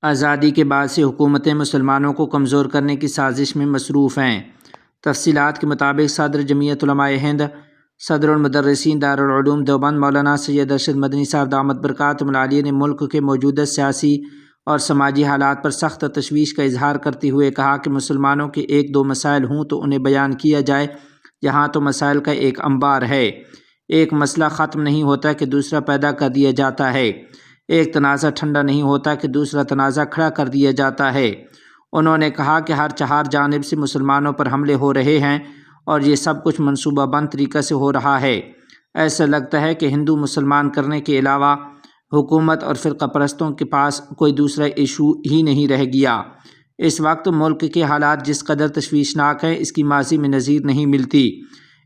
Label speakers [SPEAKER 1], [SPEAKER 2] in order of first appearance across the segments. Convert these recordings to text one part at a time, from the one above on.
[SPEAKER 1] آزادی کے بعد سے حکومتیں مسلمانوں کو کمزور کرنے کی سازش میں مصروف ہیں۔ تفصیلات کے مطابق صدر جمعیت علماء ہند، صدر المدرسین دارالعلوم دیوبند مولانا سید ارشد مدنی صاحب دامت برکاتہم العالیہ نے ملک کے موجودہ سیاسی اور سماجی حالات پر سخت تشویش کا اظہار کرتے ہوئے کہا کہ مسلمانوں کے ایک دو مسائل ہوں تو انہیں بیان کیا جائے، یہاں تو مسائل کا ایک انبار ہے۔ ایک مسئلہ ختم نہیں ہوتا کہ دوسرا پیدا کر دیا جاتا ہے، ایک تنازع ٹھنڈا نہیں ہوتا کہ دوسرا تنازع کھڑا کر دیا جاتا ہے۔ انہوں نے کہا کہ ہر چہار جانب سے مسلمانوں پر حملے ہو رہے ہیں اور یہ سب کچھ منصوبہ بند طریقے سے ہو رہا ہے۔ ایسا لگتا ہے کہ ہندو مسلمان کرنے کے علاوہ حکومت اور فرقہ پرستوں کے پاس کوئی دوسرا ایشو ہی نہیں رہ گیا۔ اس وقت ملک کے حالات جس قدر تشویشناک ہیں اس کی ماضی میں نظیر نہیں ملتی۔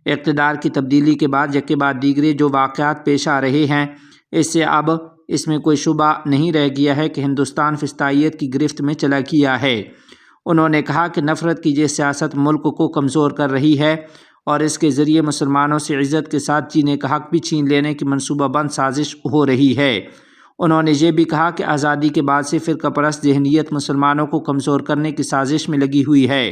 [SPEAKER 1] اقتدار کی تبدیلی کے بعد یکے بعد دیگرے جو واقعات پیش آ رہے ہیں، اس سے اب اس میں کوئی شبہ نہیں رہ گیا ہے کہ ہندوستان فسطائیت کی گرفت میں چلا گیا ہے۔ انہوں نے کہا کہ نفرت کی یہ سیاست ملک کو کمزور کر رہی ہے اور اس کے ذریعے مسلمانوں سے عزت کے ساتھ جینے کا حق بھی چھین لینے کی منصوبہ بند سازش ہو رہی ہے۔ انہوں نے یہ بھی کہا کہ آزادی کے بعد سے فرقہ پرست ذہنیت مسلمانوں کو کمزور کرنے کی سازش میں لگی ہوئی ہے۔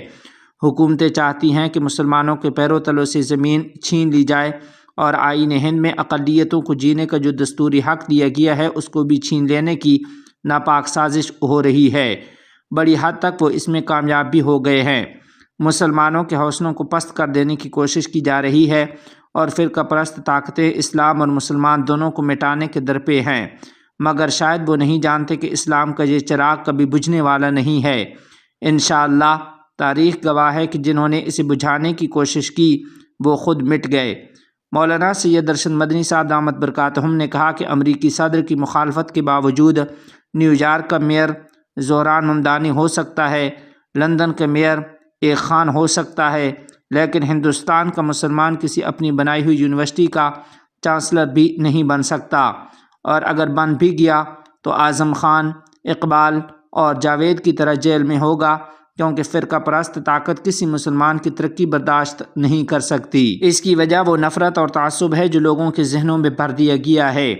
[SPEAKER 1] حکومتیں چاہتی ہیں کہ مسلمانوں کے پیروں تلوں سے زمین چھین لی جائے اور آئین ہند میں اقلیتوں کو جینے کا جو دستوری حق دیا گیا ہے اس کو بھی چھین لینے کی ناپاک سازش ہو رہی ہے۔ بڑی حد تک وہ اس میں کامیاب بھی ہو گئے ہیں۔ مسلمانوں کے حوصلوں کو پست کر دینے کی کوشش کی جا رہی ہے اور فرقہ پرست طاقتیں اسلام اور مسلمان دونوں کو مٹانے کے درپے ہیں، مگر شاید وہ نہیں جانتے کہ اسلام کا یہ چراغ کبھی بجھنے والا نہیں ہے۔ انشاءاللہ تاریخ گواہ ہے کہ جنہوں نے اسے بجھانے کی کوشش کی وہ خود مٹ گئے۔ مولانا سید ارشد مدنی صاحب دامت برکاتہم نے کہا کہ امریکی صدر کی مخالفت کے باوجود نیو یارک کا میئر زہران ممدانی ہو سکتا ہے، لندن کا میئر ایک خان ہو سکتا ہے، لیکن ہندوستان کا مسلمان کسی اپنی بنائی ہوئی یونیورسٹی کا چانسلر بھی نہیں بن سکتا، اور اگر بن بھی گیا تو اعظم خان، اقبال اور جاوید کی طرح جیل میں ہوگا، کیونکہ فرقہ پرست طاقت کسی مسلمان کی ترقی برداشت نہیں کر سکتی۔ اس کی وجہ وہ نفرت اور تعصب ہے جو لوگوں کے ذہنوں میں بھر دیا گیا ہے۔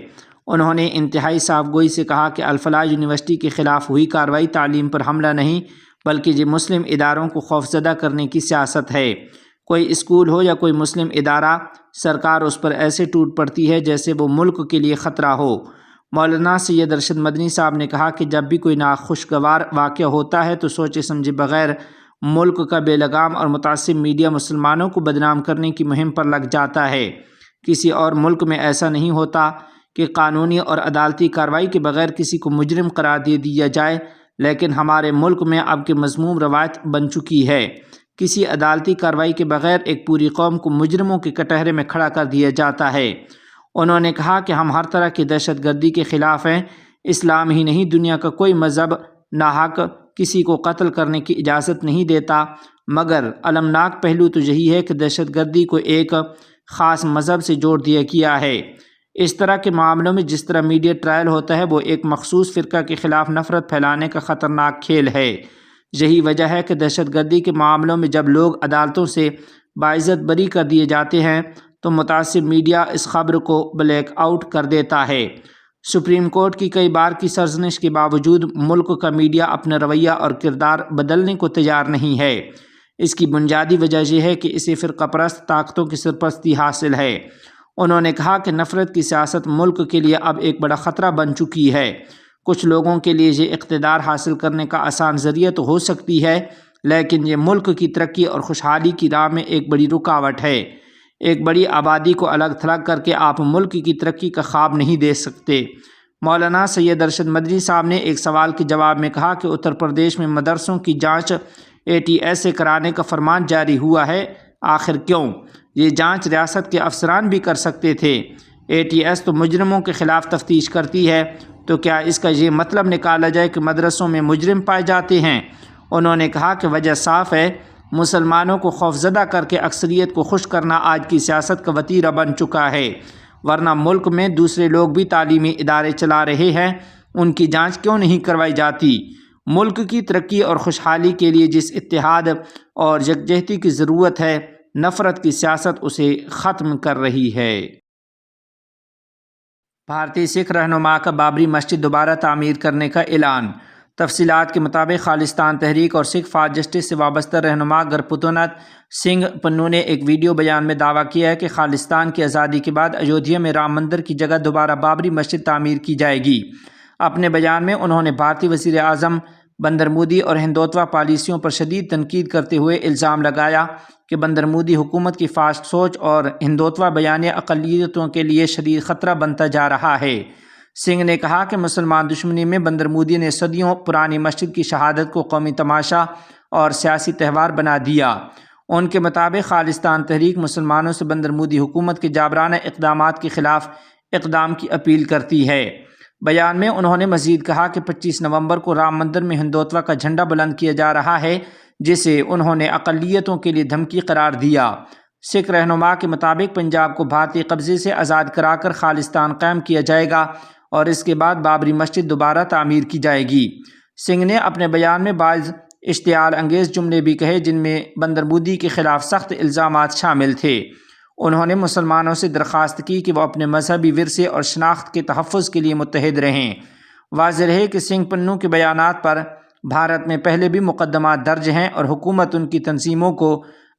[SPEAKER 1] انہوں نے انتہائی صاف گوئی سے کہا کہ الفلاح یونیورسٹی کے خلاف ہوئی کارروائی تعلیم پر حملہ نہیں بلکہ یہ مسلم اداروں کو خوفزدہ کرنے کی سیاست ہے۔ کوئی اسکول ہو یا کوئی مسلم ادارہ، سرکار اس پر ایسے ٹوٹ پڑتی ہے جیسے وہ ملک کے لیے خطرہ ہو۔ مولانا سید ارشد مدنی صاحب نے کہا کہ جب بھی کوئی ناخوشگوار واقعہ ہوتا ہے تو سوچے سمجھے بغیر ملک کا بے لگام اور متعصب میڈیا مسلمانوں کو بدنام کرنے کی مہم پر لگ جاتا ہے۔ کسی اور ملک میں ایسا نہیں ہوتا کہ قانونی اور عدالتی کارروائی کے بغیر کسی کو مجرم قرار دے دیا جائے، لیکن ہمارے ملک میں اب کی مذموم روایت بن چکی ہے۔ کسی عدالتی کارروائی کے بغیر ایک پوری قوم کو مجرموں کے کٹہرے میں کھڑا کر دیا جاتا ہے۔ انہوں نے کہا کہ ہم ہر طرح کی دہشت گردی کے خلاف ہیں۔ اسلام ہی نہیں، دنیا کا کوئی مذہب ناحق کسی کو قتل کرنے کی اجازت نہیں دیتا، مگر المناک پہلو تو یہی ہے کہ دہشت گردی کو ایک خاص مذہب سے جوڑ دیا گیا ہے۔ اس طرح کے معاملوں میں جس طرح میڈیا ٹرائل ہوتا ہے وہ ایک مخصوص فرقہ کے خلاف نفرت پھیلانے کا خطرناک کھیل ہے۔ یہی وجہ ہے کہ دہشت گردی کے معاملوں میں جب لوگ عدالتوں سے باعزت بری کر دیے جاتے ہیں تو متعصب میڈیا اس خبر کو بلیک آؤٹ کر دیتا ہے۔ سپریم کورٹ کی کئی بار کی سرزنش کے باوجود ملک کا میڈیا اپنا رویہ اور کردار بدلنے کو تیار نہیں ہے۔ اس کی بنیادی وجہ یہ ہے کہ اسے فرقہ پرست طاقتوں کی سرپرستی حاصل ہے۔ انہوں نے کہا کہ نفرت کی سیاست ملک کے لیے اب ایک بڑا خطرہ بن چکی ہے۔ کچھ لوگوں کے لیے یہ اقتدار حاصل کرنے کا آسان ذریعہ تو ہو سکتی ہے، لیکن یہ ملک کی ترقی اور خوشحالی کی راہ میں ایک بڑی رکاوٹ ہے۔ ایک بڑی آبادی کو الگ تھلگ کر کے آپ ملک کی ترقی کا خواب نہیں دیکھ سکتے۔ مولانا سید ارشد مدنی صاحب نے ایک سوال کے جواب میں کہا کہ اتر پردیش میں مدرسوں کی جانچ ATS سے کرانے کا فرمان جاری ہوا ہے، آخر کیوں؟ یہ جانچ ریاست کے افسران بھی کر سکتے تھے۔ ATS تو مجرموں کے خلاف تفتیش کرتی ہے، تو کیا اس کا یہ مطلب نکالا جائے کہ مدرسوں میں مجرم پائے جاتے ہیں؟ انہوں نے کہا کہ وجہ صاف ہے، مسلمانوں کو خوفزدہ کر کے اکثریت کو خوش کرنا آج کی سیاست کا وتیرہ بن چکا ہے، ورنہ ملک میں دوسرے لوگ بھی تعلیمی ادارے چلا رہے ہیں، ان کی جانچ کیوں نہیں کروائی جاتی؟ ملک کی ترقی اور خوشحالی کے لیے جس اتحاد اور یکجہتی کی ضرورت ہے، نفرت کی سیاست اسے ختم کر رہی ہے۔ بھارتی سکھ رہنما کا بابری مسجد دوبارہ تعمیر کرنے کا اعلان۔ تفصیلات کے مطابق خالستان تحریک اور سکھ فار جسٹس سے وابستہ رہنما گرپتونت سنگھ پنو نے ایک ویڈیو بیان میں دعویٰ کیا ہے کہ خالستان کی آزادی کے بعد ایودھیا میں رام مندر کی جگہ دوبارہ بابری مسجد تعمیر کی جائے گی۔ اپنے بیان میں انہوں نے بھارتی وزیر اعظم بندر مودی اور ہندوتوا پالیسیوں پر شدید تنقید کرتے ہوئے الزام لگایا کہ بندر مودی حکومت کی فاسٹ سوچ اور ہندوتوا بیانیہ اقلیتوں کے لیے شدید خطرہ بنتا جا رہا ہے۔ سنگھ نے کہا کہ مسلمان دشمنی میں بندر مودی نے صدیوں پرانی مسجد کی شہادت کو قومی تماشا اور سیاسی تہوار بنا دیا۔ ان کے مطابق خالستان تحریک مسلمانوں سے بندر مودی حکومت کے جابرانہ اقدامات کے خلاف اقدام کی اپیل کرتی ہے۔ بیان میں انہوں نے مزید کہا کہ 25 نومبر کو رام مندر میں ہندوتوا کا جھنڈا بلند کیا جا رہا ہے، جسے انہوں نے اقلیتوں کے لیے دھمکی قرار دیا۔ سکھ رہنما کے مطابق پنجاب کو بھارتی قبضے سے آزاد کرا کر خالستان قائم کیا جائے گا اور اس کے بعد بابری مسجد دوبارہ تعمیر کی جائے گی۔ سنگھ نے اپنے بیان میں بعض اشتعال انگیز جملے بھی کہے جن میں بندر مودی کے خلاف سخت الزامات شامل تھے۔ انہوں نے مسلمانوں سے درخواست کی کہ وہ اپنے مذہبی ورثے اور شناخت کے تحفظ کے لیے متحد رہیں۔ واضح رہے کہ سنگھ پنو کے بیانات پر بھارت میں پہلے بھی مقدمات درج ہیں اور حکومت ان کی تنظیموں کو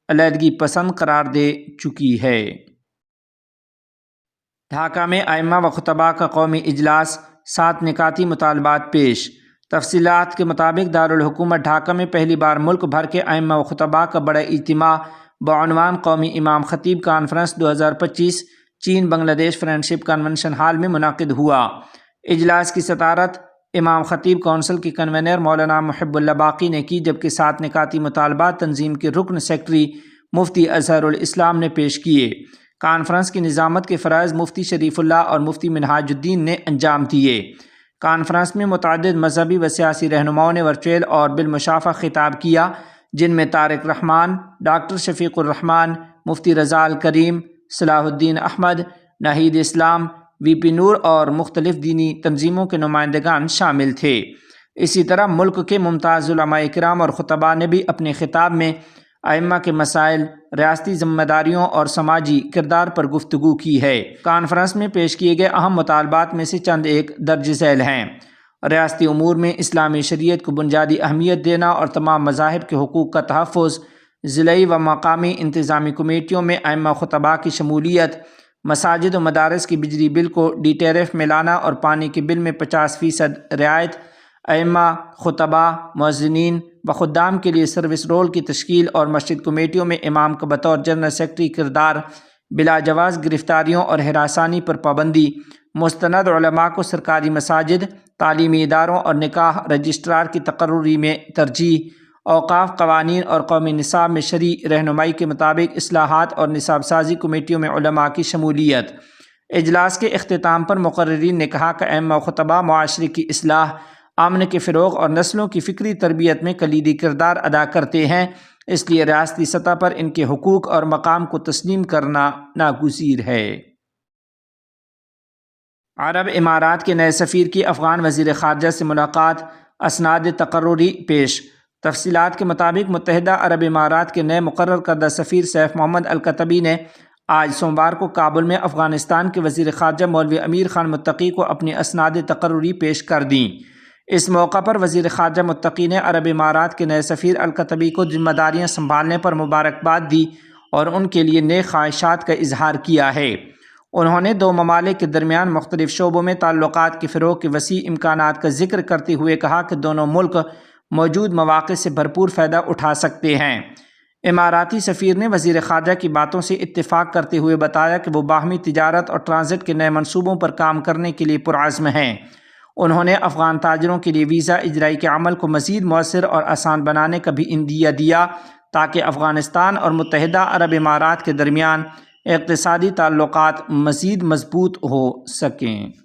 [SPEAKER 1] علیحدگی پسند قرار دے چکی ہے۔ ڈھاکہ میں ائمہ و خطباء کا قومی اجلاس، 7 نکاتی مطالبات پیش۔ تفصیلات کے مطابق دارالحکومت ڈھاکہ میں پہلی بار ملک بھر کے ائمہ و خطباء کا بڑا اجتماع بعنوان قومی امام خطیب کانفرنس 2025 چین بنگلہ دیش فرینڈشپ کنونشن ہال میں منعقد ہوا۔ اجلاس کی صدارت امام خطیب کونسل کے کنوینر مولانا محب اللہ باقی نے کی، جبکہ 7 نکاتی مطالبات تنظیم کے رکن سیکرٹری مفتی اظہر الاسلام نے پیش کیے۔ کانفرنس کی نظامت کے فرائض مفتی شریف اللہ اور مفتی منہاج الدین نے انجام دیے۔ کانفرنس میں متعدد مذہبی و سیاسی رہنماؤں نے ورچوئل اور بالمشافہ خطاب کیا، جن میں طارق رحمان، ڈاکٹر شفیق الرحمان، مفتی رضا الکریم، صلاح الدین احمد، ناہید اسلام، وی پی نور اور مختلف دینی تنظیموں کے نمائندگان شامل تھے۔ اسی طرح ملک کے ممتاز علماء کرام اور خطباء نے بھی اپنے خطاب میں ائمہ کے مسائل، ریاستی ذمہ داریوں اور سماجی کردار پر گفتگو کی ہے۔ کانفرنس میں پیش کیے گئے اہم مطالبات میں سے چند ایک درج ذیل ہیں: ریاستی امور میں اسلامی شریعت کو بنیادی اہمیت دینا اور تمام مذاہب کے حقوق کا تحفظ، ضلعی و مقامی انتظامی کمیٹیوں میں ائمہ خطباء کی شمولیت، مساجد و مدارس کی بجلی بل کو ڈی ٹیرف میں لانا اور پانی کے بل میں 50% رعایت، ائمہ، خطباء، مؤذنین و خدام کے لیے سروس رول کی تشکیل اور مسجد کمیٹیوں میں امام کا بطور جنرل سیکرٹری کردار، بلا جواز گرفتاریوں اور ہراسانی پر پابندی، مستند علماء کو سرکاری مساجد، تعلیمی اداروں اور نکاح رجسٹرار کی تقرری میں ترجیح، اوقاف قوانین اور قومی نصاب میں شرعی رہنمائی کے مطابق اصلاحات اور نصاب سازی کمیٹیوں میں علماء کی شمولیت۔ اجلاس کے اختتام پر مقررین نے کہا کہ ائمہ و خطباء معاشرے کی اصلاح، امن کے فروغ اور نسلوں کی فکری تربیت میں کلیدی کردار ادا کرتے ہیں، اس لیے ریاستی سطح پر ان کے حقوق اور مقام کو تسلیم کرنا ناگزیر ہے۔ عرب امارات کے نئے سفیر کی افغان وزیر خارجہ سے ملاقات، اسناد تقرری پیش۔ تفصیلات کے مطابق متحدہ عرب امارات کے نئے مقرر کردہ سفیر سیف محمد الکتبی نے آج سوموار کو کابل میں افغانستان کے وزیر خارجہ مولوی امیر خان متقی کو اپنی اسناد تقرری پیش کر دیں۔ اس موقع پر وزیر خارجہ متقی نے عرب امارات کے نئے سفیر الکتبی کو ذمہ داریاں سنبھالنے پر مبارکباد دی اور ان کے لیے نیک خواہشات کا اظہار کیا ہے۔ انہوں نے دو ممالک کے درمیان مختلف شعبوں میں تعلقات کے فروغ کے وسیع امکانات کا ذکر کرتے ہوئے کہا کہ دونوں ملک موجود مواقع سے بھرپور فائدہ اٹھا سکتے ہیں۔ اماراتی سفیر نے وزیر خارجہ کی باتوں سے اتفاق کرتے ہوئے بتایا کہ وہ باہمی تجارت اور ٹرانزٹ کے نئے منصوبوں پر کام کرنے کے لیے پرعزم ہیں۔ انہوں نے افغان تاجروں کے لیے ویزا اجرائی کے عمل کو مزید مؤثر اور آسان بنانے کا بھی عندیہ دیا تاکہ افغانستان اور متحدہ عرب امارات کے درمیان اقتصادی تعلقات مزید مضبوط ہو سکیں۔